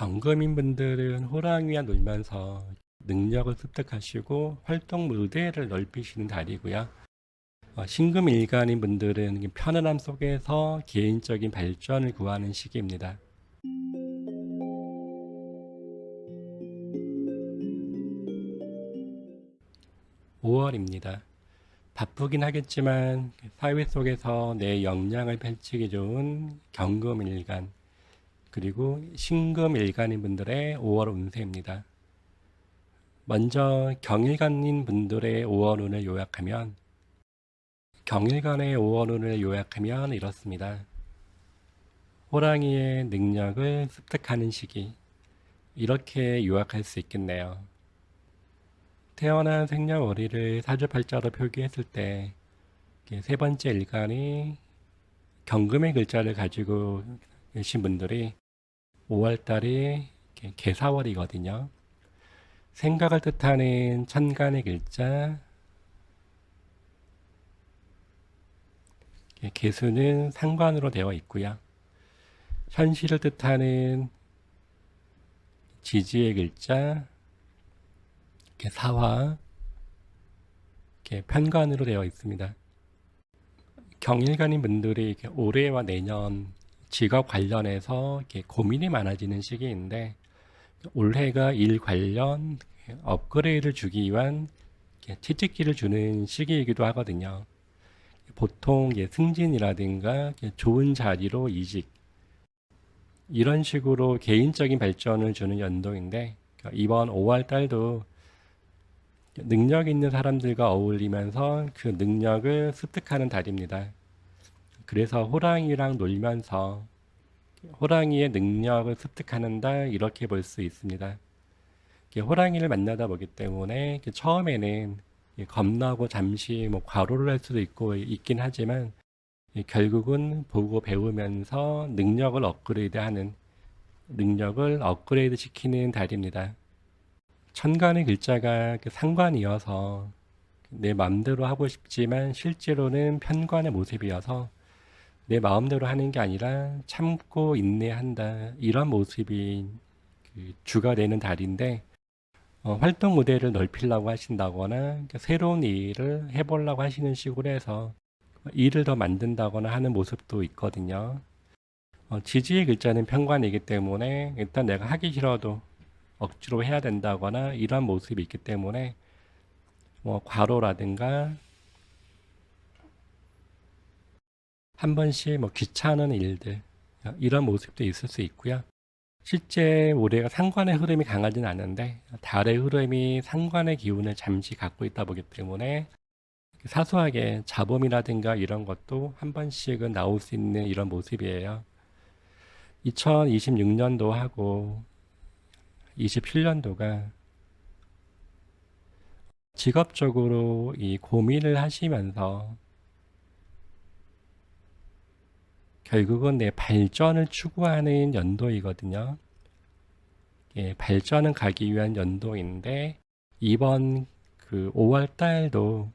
경금인 분들은 호랑이와 놀면서 능력을 습득하시고 활동 무대를 넓히시는 달이고요. 신금 일간인 분들은 편안함 속에서 개인적인 발전을 구하는 시기입니다. 5월입니다. 바쁘긴 하겠지만 사회 속에서 내 역량을 펼치기 좋은 경금일간 그리고 신금일간인 분들의 5월 운세입니다. 먼저 경일간인 분들의 5월 운을 요약하면 경일간의 5월 운을 요약하면 이렇습니다. 호랑이의 능력을 습득하는 시기, 이렇게 요약할 수 있겠네요. 태어난 생년월일을 사주팔자로 표기했을 때 세 번째 일간이 경금의 글자를 가지고 계신 분들이 5월달이 개사월이거든요. 생각을 뜻하는 천간의 글자 개수는 상관으로 되어 있고요. 현실을 뜻하는 지지의 글자 사화 편관으로 되어 있습니다. 경일간인 분들이 올해와 내년 직업 관련해서 고민이 많아지는 시기인데 올해가 일 관련 업그레이드를 주기 위한 채찍질을 주는 시기이기도 하거든요. 보통 승진이라든가 좋은 자리로 이직 이런 식으로 개인적인 발전을 주는 연도인데 이번 5월 달도 능력 있는 사람들과 어울리면서 그 능력을 습득하는 달입니다. 그래서 호랑이랑 놀면서 호랑이의 능력을 습득하는 달 이렇게 볼 수 있습니다. 호랑이를 만나다 보기 때문에 처음에는 겁나고 잠시 과로를 할 수도 있긴 하지만 결국은 보고 배우면서 능력을 업그레이드 시키는 달입니다. 천간의 글자가 상관이어서 내 마음대로 하고 싶지만 실제로는 편관의 모습이어서 내 마음대로 하는 게 아니라 참고 인내한다 이런 모습이 주가 되는 달인데 활동 무대를 넓히려고 하신다거나 새로운 일을 해보려고 하시는 식으로 해서 일을 더 만든다거나 하는 모습도 있거든요. 지지의 글자는 편관이기 때문에 일단 내가 하기 싫어도 억지로 해야 된다거나 이런 모습이 있기 때문에 과로라든가 한 번씩 귀찮은 일들 이런 모습도 있을 수 있고요. 실제 올해가 상관의 흐름이 강하진 않은데 달의 흐름이 상관의 기운을 잠시 갖고 있다 보기 때문에 사소하게 잡음이라든가 이런 것도 한 번씩은 나올 수 있는 이런 모습이에요. 2026년도하고 27년도가 직업적으로 이 고민을 하시면서 결국은 내 발전을 추구하는 연도이거든요. 발전은 가기 위한 연도인데 이번 5월 달도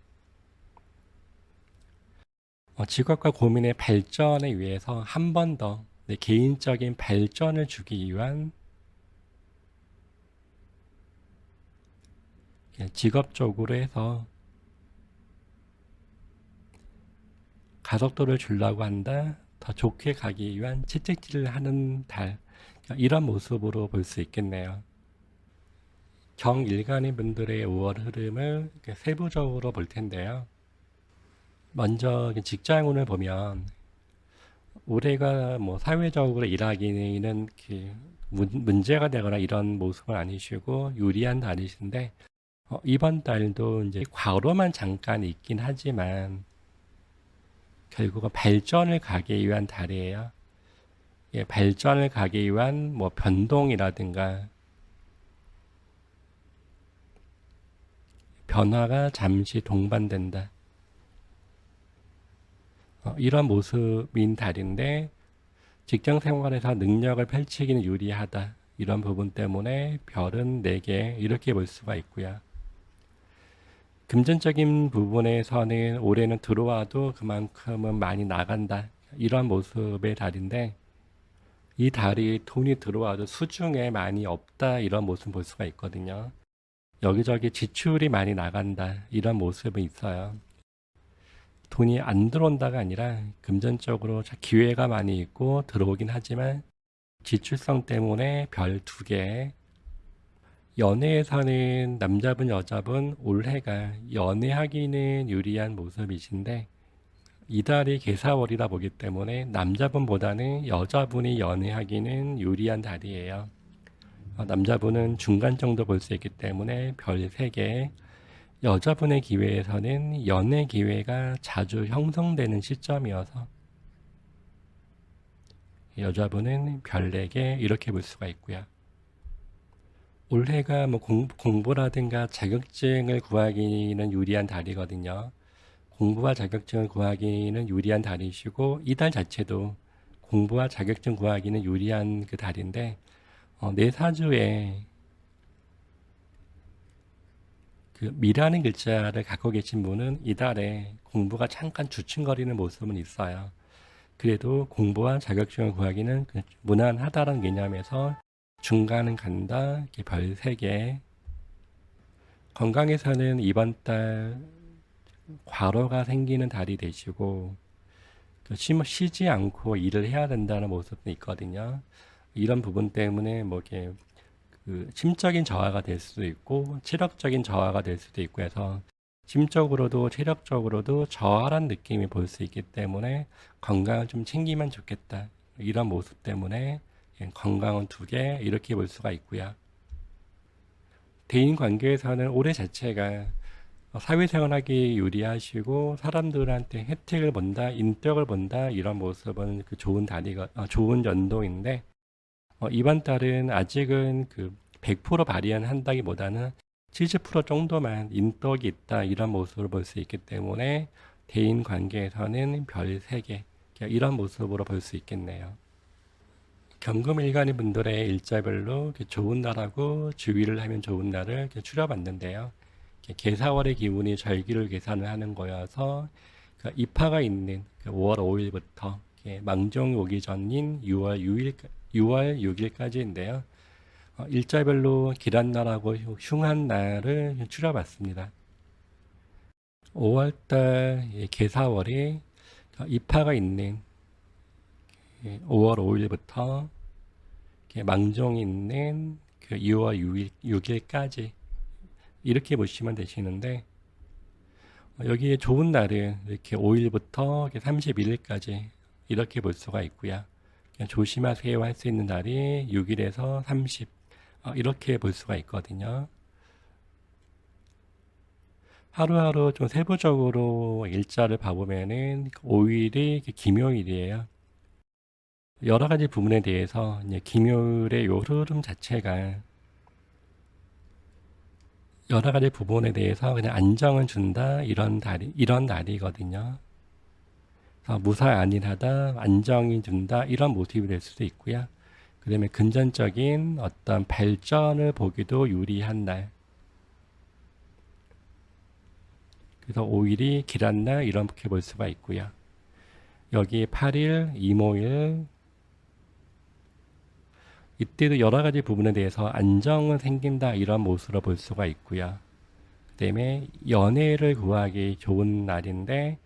직업과 고민의 발전에 위해서 한 번 더 내 개인적인 발전을 주기 위한 직업적으로 해서 가속도를 주려고 한다. 더 좋게 가기 위한 채찍질을 하는 달 이런 모습으로 볼 수 있겠네요. 경일간인 분들의 5월 흐름을 세부적으로 볼 텐데요. 먼저 직장운을 보면 올해가 사회적으로 일하기는 문제가 되거나 이런 모습은 아니시고 유리한 달이신데 이번 달도 이제 과로만 잠깐 있긴 하지만 결국은 발전을 가기 위한 달이에요. 발전을 가기 위한 변동이라든가 변화가 잠시 동반된다. 이런 모습인 달인데 직장 생활에서 능력을 펼치기는 유리하다. 이런 부분 때문에 별은 4개 이렇게 볼 수가 있고요. 금전적인 부분에서는 올해는 들어와도 그만큼은 많이 나간다. 이런 모습의 달인데 이 달이 돈이 들어와도 수중에 많이 없다 이런 모습 볼 수가 있거든요. 여기저기 지출이 많이 나간다 이런 모습은 있어요. 돈이 안 들어온다가 아니라 금전적으로 기회가 많이 있고 들어오긴 하지만 지출성 때문에 별 2개. 연애에서는 남자분 여자분 올해가 연애하기는 유리한 모습이신데 이달이 개사월이다 보기 때문에 남자분보다는 여자분이 연애하기는 유리한 달이에요. 남자분은 중간 정도 볼 수 있기 때문에 별 3개. 여자분의 기회에서는 연애 기회가 자주 형성되는 시점이어서 여자분은 별 4개 이렇게 볼 수가 있고요. 올해가 뭐 공부라든가 자격증을 구하기는 유리한 달이거든요. 공부와 자격증을 구하기는 유리한 달이시고 이달 자체도 공부와 자격증 구하기는 유리한 그 달인데 내 사주에 그 미라는 글자를 갖고 계신 분은 이달에 공부가 잠깐 주춤거리는 모습은 있어요. 그래도 공부와 자격증을 구하기는 무난하다는 개념에서 중간은 간다. 이렇게 별 3개. 건강에서는 이번 달 과로가 생기는 달이 되시고 쉬지 않고 일을 해야 된다는 모습도 있거든요. 이런 부분 때문에 뭐 이렇게 그 심적인 저하가 될 수도 있고 체력적인 저하가 될 수도 있고 해서 심적으로도 체력적으로도 저하란 느낌이 볼 수 있기 때문에 건강을 좀 챙기면 좋겠다. 이런 모습 때문에 건강은 2개 이렇게 볼 수가 있고요. 대인 관계에서는 올해 자체가 사회생활하기 유리하시고 사람들한테 혜택을 본다, 인격을 본다 이런 모습은 그 좋은 달이가 좋은 연도인데 이번 달은 아직은 그 100% 발휘한다기보다는 70% 정도만 인덕이 있다 이런 모습을 볼 수 있기 때문에 대인 관계에서는 별 3개 이런 모습으로 볼 수 있겠네요. 경금일간인 분들의 일자별로 좋은 날하고 주의를 하면 좋은 날을 추려봤는데요. 개사월의 기운이 절기를 계산을 하는 거여서 입하가 있는 5월 5일부터 망종이 오기 전인 6월 6일까지인데요. 일자별로 기란날하고 흉한 날을 추려봤습니다. 5월달 개사월이 입하가 있는 5월 5일부터 망종이 있는 6월 6일까지 이렇게 보시면 되시는데 여기에 좋은 날은 이렇게 5일부터 31일까지 이렇게 볼 수가 있고요. 조심하세요 할 수 있는 날이 6일에서 30 이렇게 볼 수가 있거든요. 하루하루 좀 세부적으로 일자를 봐보면은 5일이 김요일이에요. 여러 가지 부분에 대해서 이제 김요일의 요 흐름 자체가 여러 가지 부분에 대해서 그냥 안정을 준다 이런 날이거든요. 무사안일하다, 안정이 준다 이런 모습이 될 수도 있고요. 그다음에 금전적인 어떤 발전을 보기도 유리한 날. 그래서 5일이 기란날 이렇게 볼 수가 있고요. 여기 8일, 이모일 이때도 여러 가지 부분에 대해서 안정은 생긴다 이런 모습으로 볼 수가 있고요. 그다음에 연애를 구하기 좋은 날인데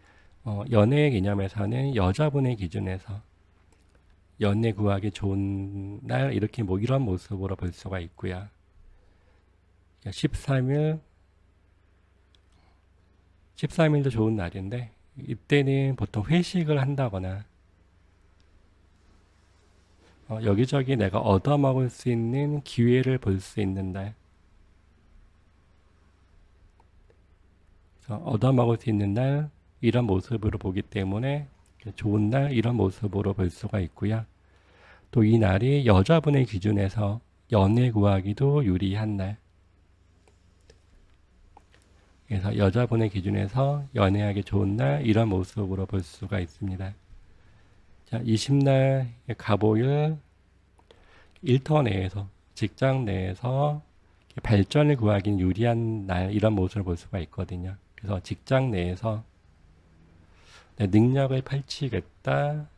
연애의 개념에서는 여자분의 기준에서 연애 구하기 좋은 날 이렇게 뭐 이런 모습으로 볼 수가 있고요. 13일도 좋은 날인데 이때는 보통 회식을 한다거나 여기저기 내가 얻어먹을 수 있는 기회를 볼 수 있는 날, 얻어먹을 수 있는 날 이런 모습으로 보기 때문에 좋은 날 이런 모습으로 볼 수가 있고요. 또 이 날이 여자분의 기준에서 연애 구하기도 유리한 날. 그래서 여자분의 기준에서 연애하기 좋은 날 이런 모습으로 볼 수가 있습니다. 자, 20날 갑오일 일터 내에서 직장 내에서 발전을 구하기는 유리한 날 이런 모습을 볼 수가 있거든요. 그래서 직장 내에서 내 능력을 펼치겠다,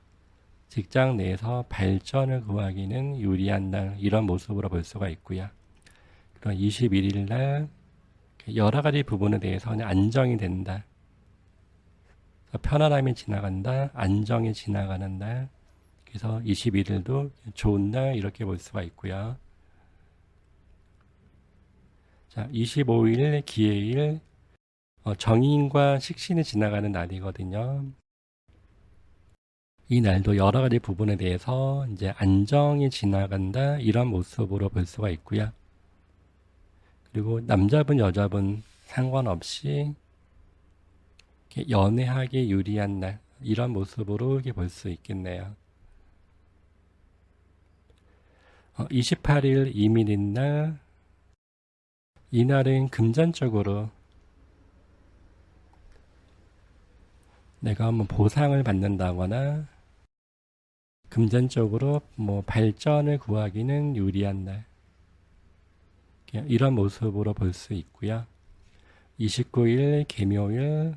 직장 내에서 발전을 구하기는 유리한 날, 이런 모습으로 볼 수가 있고요. 그럼 21일 날 여러 가지 부분에 대해서는 안정이 된다. 편안함이 지나간다, 안정이 지나가는 날. 그래서 21일도 좋은 날, 이렇게 볼 수가 있고요. 자, 25일 기해일, 정인과 식신이 지나가는 날이거든요. 이 날도 여러 가지 부분에 대해서 이제 안정이 지나간다, 이런 모습으로 볼 수가 있고요. 그리고 남자분, 여자분 상관없이 연애하기 유리한 날, 이런 모습으로 이렇게 볼 수 있겠네요. 28일 이민인 날, 이날은 금전적으로 내가 한번 보상을 받는다거나 금전적으로 뭐 발전을 구하기는 유리한 날, 이런 모습으로 볼 수 있고요. 29일 개묘일,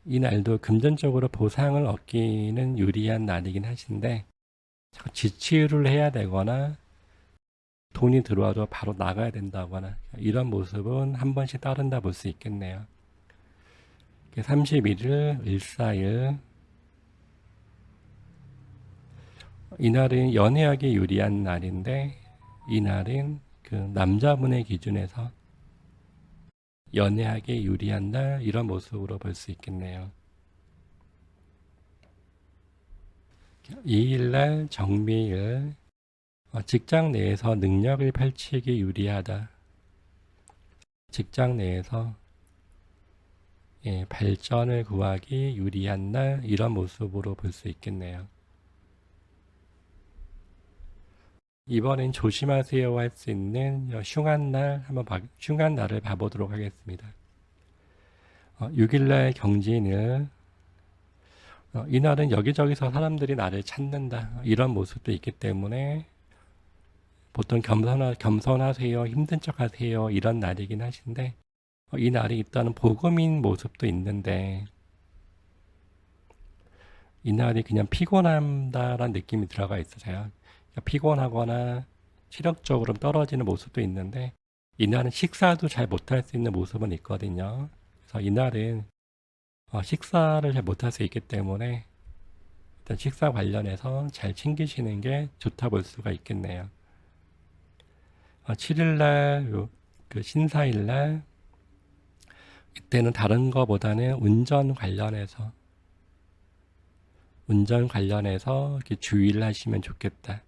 이 날도 금전적으로 보상을 얻기는 유리한 날이긴 하신데 지출을 해야 되거나 돈이 들어와도 바로 나가야 된다거나 이런 모습은 한 번씩 따른다 볼 수 있겠네요. 31일 일사일, 이날은 연애하기 유리한 날인데 이날은 그 남자분의 기준에서 연애하기 유리한 날, 이런 모습으로 볼 수 있겠네요. 2일날 정미일, 직장 내에서 능력을 펼치기 유리하다. 직장 내에서 발전을 구하기 유리한 날, 이런 모습으로 볼 수 있겠네요. 이번엔 조심하세요 할 수 있는 흉한 날, 흉한 날을 봐보도록 하겠습니다. 6일날 경진일, 이날은 여기저기서 사람들이 나를 찾는다, 이런 모습도 있기 때문에 보통 겸손하세요, 힘든 척 하세요, 이런 날이긴 하신데 이 날이 일단은 복음인 모습도 있는데 이 날이 그냥 피곤한다라는 느낌이 들어가 있으세요. 피곤하거나 체력적으로 떨어지는 모습도 있는데 이날은 식사도 잘 못할 수 있는 모습은 있거든요. 그래서 이날은 식사를 잘 못할 수 있기 때문에 일단 식사 관련해서 잘 챙기시는 게 좋다 볼 수가 있겠네요. 7일날 그 신사일날, 이때는 다른 거보다는 운전 관련해서 이렇게 주의를 하시면 좋겠다.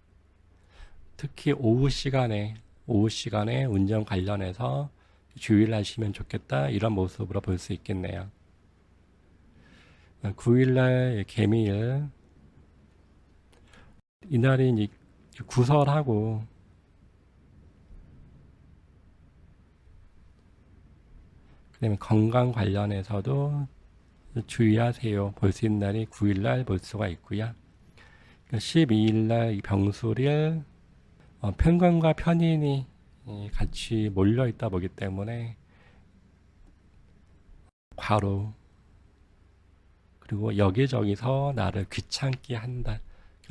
특히 오후 시간에 운전 관련해서 주의를 하시면 좋겠다, 이런 모습으로 볼 수 있겠네요. 9일날 개미일, 이날이 구설하고 그다음에 건강 관련해서도 주의하세요. 볼 수 있는 날이 9일날 볼 수가 있고요. 12일날 병술일, 편관과 편인이 같이 몰려 있다 보기 때문에 과로, 그리고 여기저기서 나를 귀찮게 한다,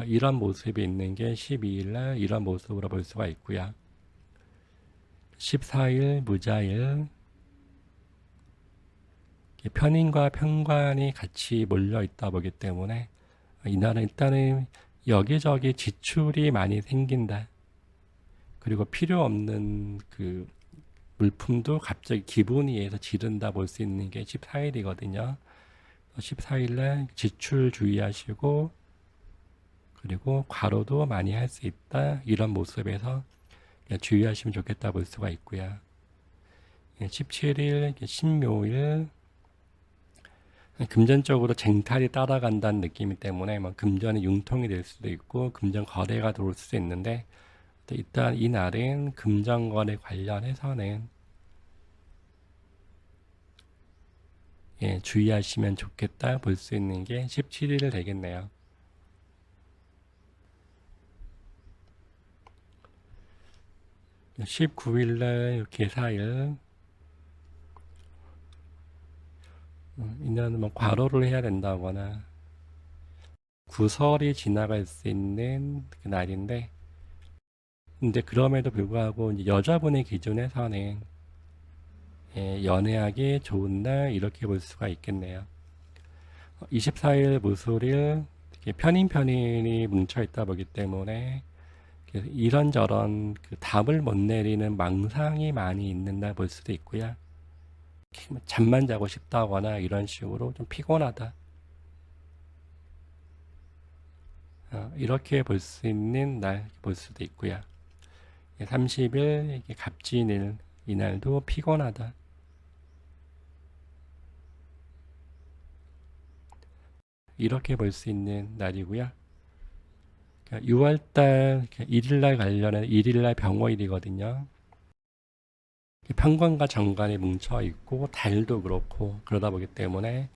이런 모습이 있는 게 12일날 이런 모습으로 볼 수가 있고요. 14일 무자일, 편인과 편관이 같이 몰려 있다 보기 때문에 이날은 일단은 여기저기 지출이 많이 생긴다. 그리고 필요 없는 그 물품도 갑자기 기분이 해서 지른다 볼 수 있는 게 14일이거든요. 14일날 지출 주의하시고 그리고 과로도 많이 할 수 있다, 이런 모습에서 주의하시면 좋겠다 볼 수가 있고요. 17일 신묘일, 금전적으로 쟁탈이 따라간다는 느낌이 때문에 금전이 융통이 될 수도 있고 금전 거래가 들어올 수도 있는데 일단 이 날은 금전 거래 관련해서는 주의하시면 좋겠다 볼 수 있는 게 17일 되겠네요. 19일날 개사일, 이날은 과로를 해야 된다거나 구설이 지나갈 수 있는 그 날인데, 근데 그럼에도 불구하고 이제 여자분의 기준에서는 연애하기 좋은 날 이렇게 볼 수가 있겠네요. 24일 무술일 편인편인이 뭉쳐 있다 보기 때문에 이런저런 그 답을 못 내리는 망상이 많이 있는 날 볼 수도 있고요. 잠만 자고 싶다거나 이런 식으로 좀 피곤하다. 이렇게 볼 수 있는 날 볼 수도 있고요. 30일 갑진일 이날도 피곤하다. 이렇게 볼 수 있는 날이고요. 6월달 1일날 관련해 1일날 병호일이거든요. 편관과 정관이 뭉쳐 있고 달도 그렇고 그러다 보기 때문에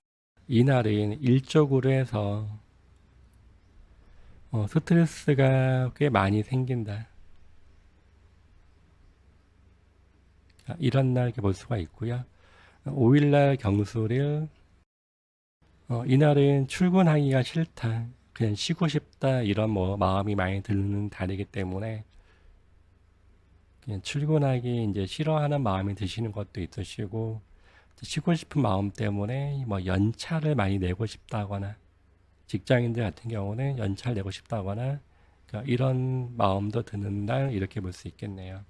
이날은 일적으로 해서 스트레스가 꽤 많이 생긴다. 이런 날 이렇게 볼 수가 있고요. 5일날 경술일 이날은 출근하기가 싫다. 그냥 쉬고 싶다. 이런 마음이 많이 드는 달이기 때문에 그냥 출근하기 이제 싫어하는 마음이 드시는 것도 있으시고 쉬고 싶은 마음 때문에 연차를 많이 내고 싶다거나 직장인들 같은 경우는 연차를 내고 싶다거나 그러니까 이런 마음도 드는 날 이렇게 볼 수 있겠네요.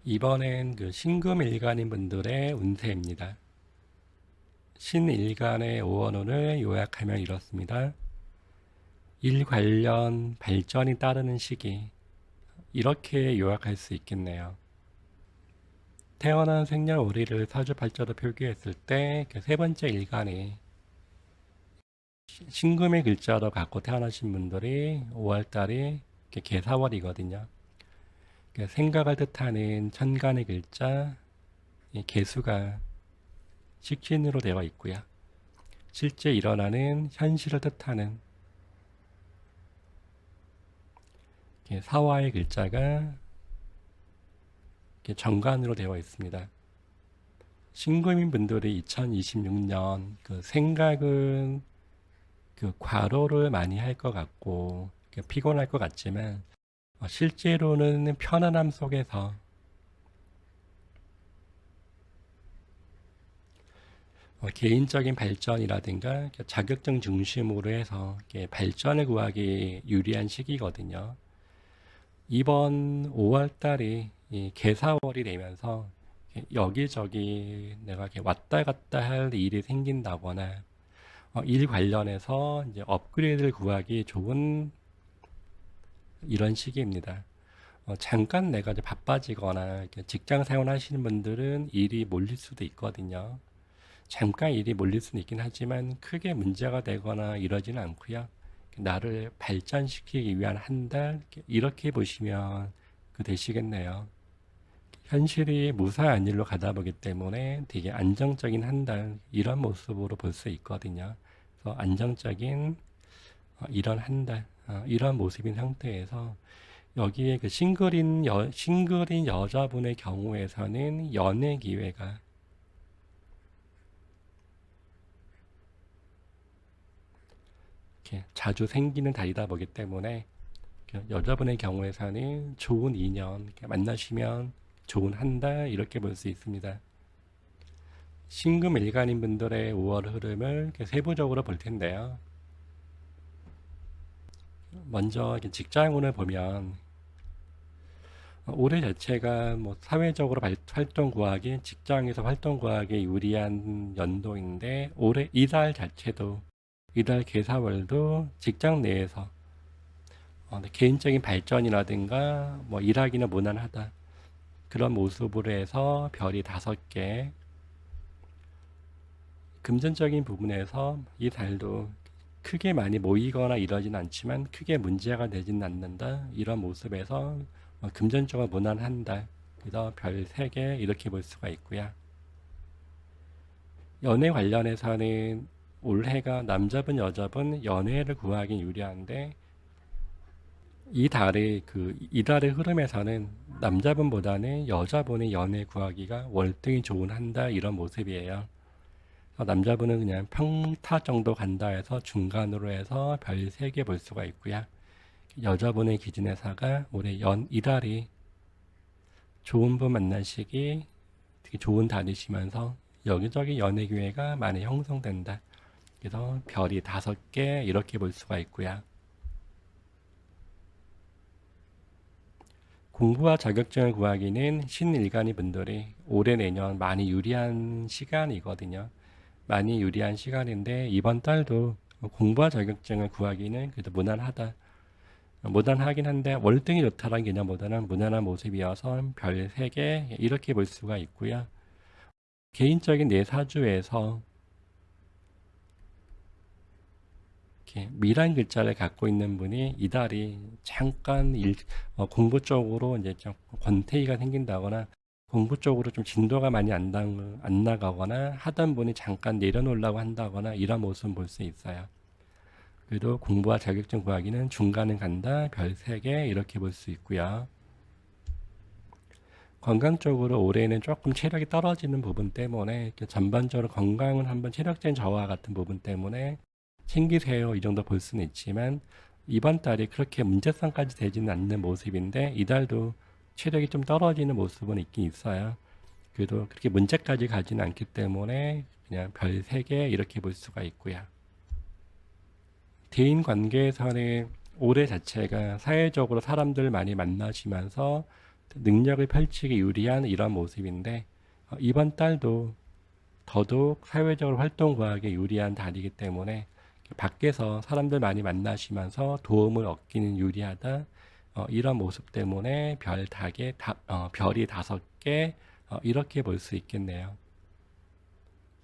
이번엔 그 신금일간인 분들의 운세입니다. 신일간의 오원운을 요약하면 이렇습니다. 일 관련 발전이 따르는 시기 이렇게 요약할 수 있겠네요. 태어난 생년월일을 사주팔자로 표기했을 때 그 세 번째 일간이 신금의 글자로 갖고 태어나신 분들이 5월달이 개사월이거든요. 생각을 뜻하는 천간의 글자 개수가 식신으로 되어 있고요. 실제 일어나는 현실을 뜻하는 사화의 글자가 정관으로 되어 있습니다. 신금인 분들이 2026년 그 생각은 그 과로를 많이 할 것 같고 피곤할 것 같지만 실제로는 편안함 속에서 개인적인 발전이라든가 자격증 중심으로 해서 발전을 구하기 유리한 시기거든요. 이번 5월 달이 개사월이 되면서 여기저기 내가 왔다 갔다 할 일이 생긴다거나 일 관련해서 이제 업그레이드를 구하기 좋은 이런 시기입니다. 잠깐 내가 이제 바빠지거나 직장 생활 하시는 분들은 일이 몰릴 수도 있거든요. 잠깐 일이 몰릴 수는 있긴 하지만 크게 문제가 되거나 이러지는 않고요. 나를 발전시키기 위한 한 달 이렇게 보시면 되시겠네요. 현실이 무사한 일로 가다 보기 때문에 되게 안정적인 한 달 이런 모습으로 볼 수 있거든요. 그래서 안정적인 이런 한 달 이런 모습인 상태에서 여기에 그 싱글인 여자분의 경우에서는 연애 기회가 이렇게 자주 생기는 달이다 보기 때문에 여자분의 경우에서는 좋은 인연 만나시면 좋은 한 달 이렇게 볼 수 있습니다. 신금 일간인 분들의 5월 흐름을 세부적으로 볼 텐데요. 먼저 직장운을 보면 올해 자체가 사회적으로 활동 구하기, 직장에서 활동 구하기 유리한 연도인데 올해 이달 자체도 이달 개사월도 직장 내에서 개인적인 발전이라든가 일하기는 무난하다 그런 모습으로 해서 별이 5개 금전적인 부분에서 이 달도 크게 많이 모이거나 이러진 않지만 크게 문제가 되진 않는다 이런 모습에서 금전적으로 무난한 달 그래서 별 3개 이렇게 볼 수가 있고요. 연애 관련해서는 올해가 남자분 여자분 연애를 구하기 유리한데 이달의 흐름에서는 남자분보다는 여자분의 연애 구하기가 월등히 좋은 한 달 이런 모습이에요. 남자분은 그냥 평타 정도 간다 해서 중간으로 해서 별 3개 볼 수가 있고요. 여자분의 기준에서가 올해 이달이 좋은 분 만나시기 되게 좋은 달이시면서 여기저기 연애 기회가 많이 형성된다. 그래서 별이 5개 이렇게 볼 수가 있고요. 공부와 자격증을 구하기는 신일간이 분들이 올해 내년 많이 유리한 시간이거든요. 많이 유리한 시간인데 이번 달도 공부와 자격증을 구하기는 그래도 무난하다. 무난하긴 한데 월등히 좋다라는 개념보다는 무난한 모습이어서 별 3개 이렇게 볼 수가 있고요. 개인적인 내 사주에서 이렇게 미란 글자를 갖고 있는 분이 이달이 잠깐 공부 쪽으로 이제 좀 권태기가 생긴다거나 공부 쪽으로 좀 진도가 많이 안 나가거나 하던 분이 잠깐 내려놓으려고 한다거나 이런 모습을 볼 수 있어요. 그래도 공부와 자격증 구하기는 중간은 간다, 별 3개 이렇게 볼 수 있고요. 건강 쪽으로 올해는 조금 체력이 떨어지는 부분 때문에 전반적으로 건강은 한번 체력적인 저하 같은 부분 때문에 챙기세요 이 정도 볼 수는 있지만 이번 달이 그렇게 문제성까지 되지는 않는 모습인데 이달도 체력이 좀 떨어지는 모습은 있긴 있어요. 그래도 그렇게 문제까지 가지는 않기 때문에 그냥 별 3개 이렇게 볼 수가 있고요. 대인 관계에서는 올해 자체가 사회적으로 사람들 많이 만나시면서 능력을 펼치기 유리한 이런 모습인데 이번 달도 더더욱 사회적으로 활동 구하기 유리한 달이기 때문에 밖에서 사람들 많이 만나시면서 도움을 얻기는 유리하다. 이런 모습 때문에 별이 5개 이렇게 볼 수 있겠네요.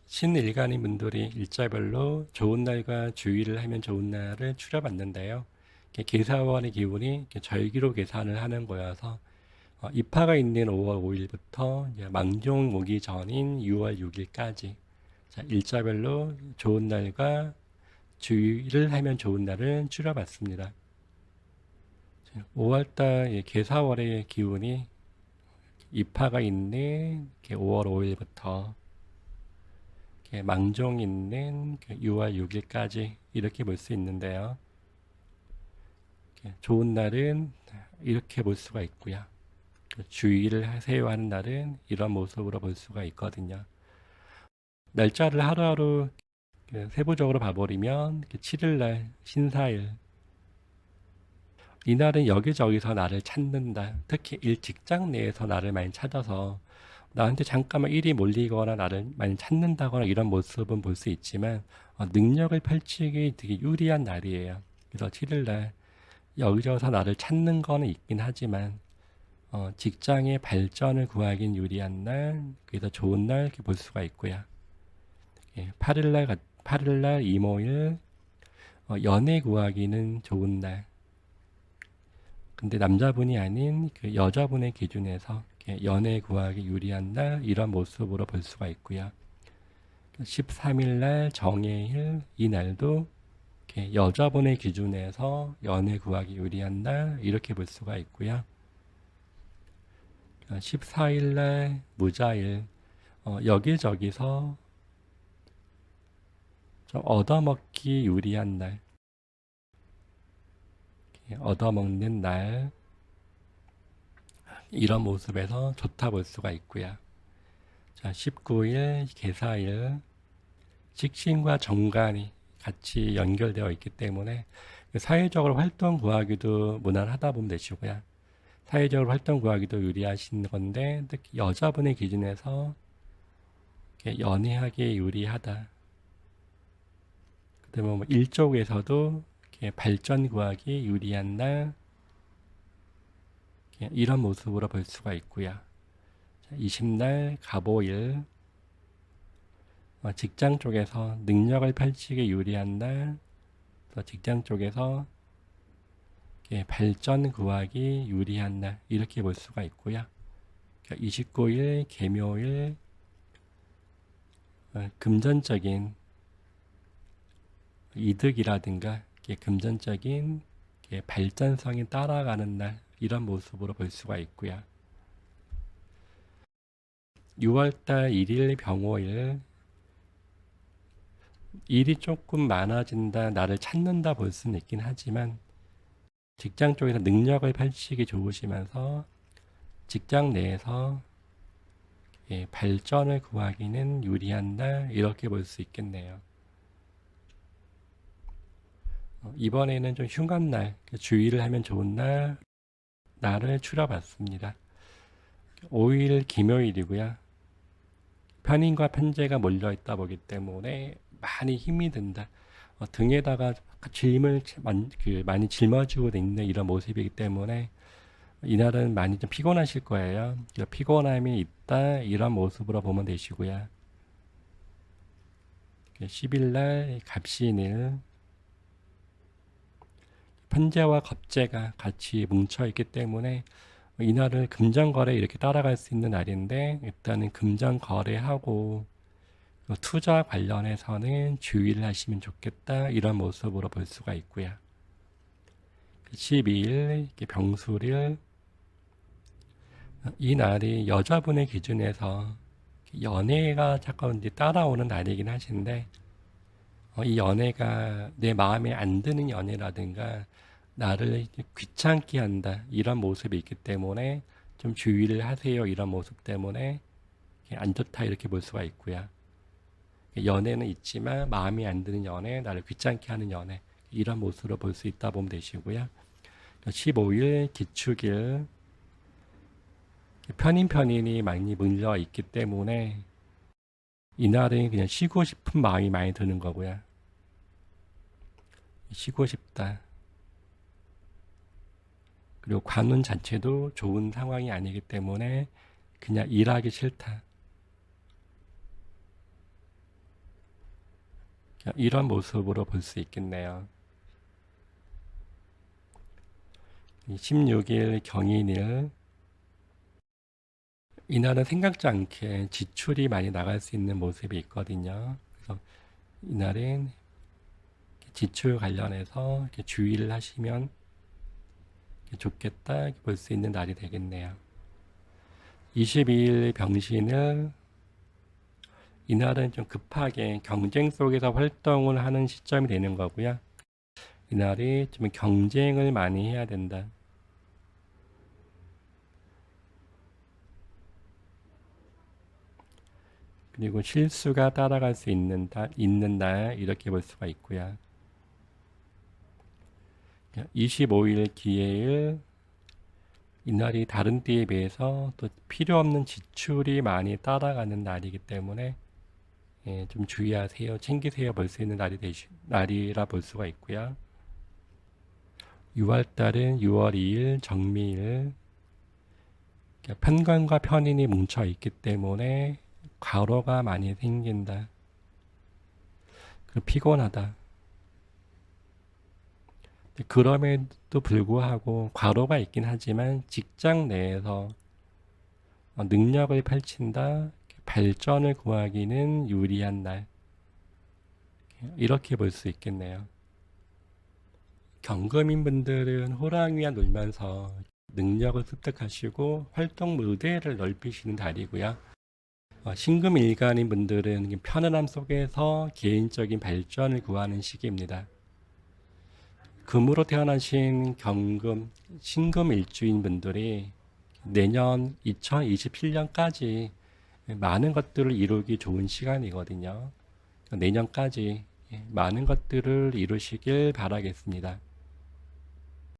신일간인 분들이 일자별로 좋은 날과 주의를 하면 좋은 날을 추려봤는데요. 계사원의 기운이 절기로 계산을 하는 거여서 입하가 있는 5월 5일부터 망종 오기 전인 6월 6일까지 일자별로 좋은 날과 주의를 하면 좋은 날을 추려봤습니다. 5월달 계사월의 기운이 입하가 있는 5월 5일부터 망종 있는 6월 6일까지 이렇게 볼 수 있는데요. 좋은 날은 이렇게 볼 수가 있고요. 주의를 하세요 하는 날은 이런 모습으로 볼 수가 있거든요. 날짜를 하루하루 세부적으로 봐버리면 7일날 신사일 이날은 여기저기서 나를 찾는다. 특히 직장 내에서 나를 많이 찾아서 나한테 잠깐만 일이 몰리거나 나를 많이 찾는다거나 이런 모습은 볼 수 있지만 능력을 펼치기 되게 유리한 날이에요. 그래서 7일날 여기저기서 나를 찾는 거는 있긴 하지만 직장의 발전을 구하긴 유리한 날, 그래서 좋은 날 이렇게 볼 수가 있고요. 8일날 이모일 연애 구하기는 좋은 날. 근데 남자분이 아닌 그 여자분의 기준에서 연애 구하기 유리한 날 이런 모습으로 볼 수가 있고요. 13일날 정해일 이 날도 여자분의 기준에서 연애 구하기 유리한 날 이렇게 볼 수가 있고요. 14일날 무자일 여기저기서 좀 얻어먹기 유리한 날 얻어먹는 날 이런 모습에서 좋다 볼 수가 있고요. 자, 19일 계사일 직신과 정관이 같이 연결되어 있기 때문에 사회적으로 활동 구하기도 무난하다 보면 되시고요. 사회적으로 활동 구하기도 유리하신 건데 특히 여자분의 기준에서 연애하기에 유리하다. 그다음에 뭐 일 쪽에서도 발전 구하기 유리한 날 이런 모습으로 볼 수가 있고요. 20날 갑오일 직장 쪽에서 능력을 펼치기 유리한 날 직장 쪽에서 발전 구하기 유리한 날 이렇게 볼 수가 있고요. 29일 계묘일 금전적인 이득이라든가 금전적인 발전성이 따라가는 날 이런 모습으로 볼 수가 있고요. 6월달 1일 병호일 일이 조금 많아진다, 나를 찾는다 볼 수는 있긴 하지만 직장 쪽에서 능력을 펼치기 좋으시면서 직장 내에서 발전을 구하기는 유리한다 이렇게 볼 수 있겠네요. 이번에는 좀 휴관날, 주의를 하면 좋은 날을 추려봤습니다. 5일 김요일이고요. 편인과 편제가 몰려있다 보기 때문에 많이 힘이 든다. 등에다가 짐을 많이 짊어지고 있는 이런 모습이기 때문에 이날은 많이 좀 피곤하실 거예요. 피곤함이 있다 이런 모습으로 보면 되시고요. 10일날 갑신일 편제와 겁재가 같이 뭉쳐 있기 때문에 이날을 금전거래 이렇게 따라갈 수 있는 날인데 일단은 금전거래하고 투자 관련해서는 주의를 하시면 좋겠다 이런 모습으로 볼 수가 있고요. 12일 병술일 이 날이 여자분의 기준에서 연애가 자꾸 이제 따라오는 날이긴 하신데 이 연애가 내 마음에 안 드는 연애라든가 나를 귀찮게 한다 이런 모습이 있기 때문에 좀 주의를 하세요 이런 모습 때문에 안 좋다 이렇게 볼 수가 있고요. 연애는 있지만 마음이 안 드는 연애, 나를 귀찮게 하는 연애 이런 모습으로 볼 수 있다 보면 되시고요. 15일 기축일 편인이 많이 물려 있기 때문에 이날은 그냥 쉬고 싶은 마음이 많이 드는 거고요. 쉬고 싶다. 그리고 관운 자체도 좋은 상황이 아니기 때문에 그냥 일하기 싫다. 이런 모습으로 볼 수 있겠네요. 16일 경인일 이날은 생각지 않게 지출이 많이 나갈 수 있는 모습이 있거든요. 그래서 이날은 지출 관련해서 주의를 하시면 좋겠다 볼 수 있는 날이 되겠네요. 22일 병신을 이날은 좀 급하게 경쟁 속에서 활동을 하는 시점이 되는 거고요. 이날이 좀 경쟁을 많이 해야 된다. 그리고 실수가 따라갈 수 있는 날 이렇게 볼 수가 있고요. 25일 기해일 이날이 다른 때에 비해서 또 필요 없는 지출이 많이 따라가는 날이기 때문에 좀 주의하세요. 챙기세요. 볼 수 있는 날이라 볼 수가 있고요. 6월달은 6월 2일 정미일 편관과 편인이 뭉쳐 있기 때문에 과로가 많이 생긴다. 그리고 피곤하다. 그럼에도 불구하고 과로가 있긴 하지만 직장 내에서 능력을 펼친다, 발전을 구하기는 유리한 날. 이렇게 볼 수 있겠네요. 경금인 분들은 호랑이와 놀면서 능력을 습득하시고 활동 무대를 넓히시는 달이고요. 신금일간인 분들은 편안함 속에서 개인적인 발전을 구하는 시기입니다. 금으로 태어나신 경금, 신금일주인 분들이 내년 2027년까지 많은 것들을 이루기 좋은 시간이거든요. 내년까지 많은 것들을 이루시길 바라겠습니다.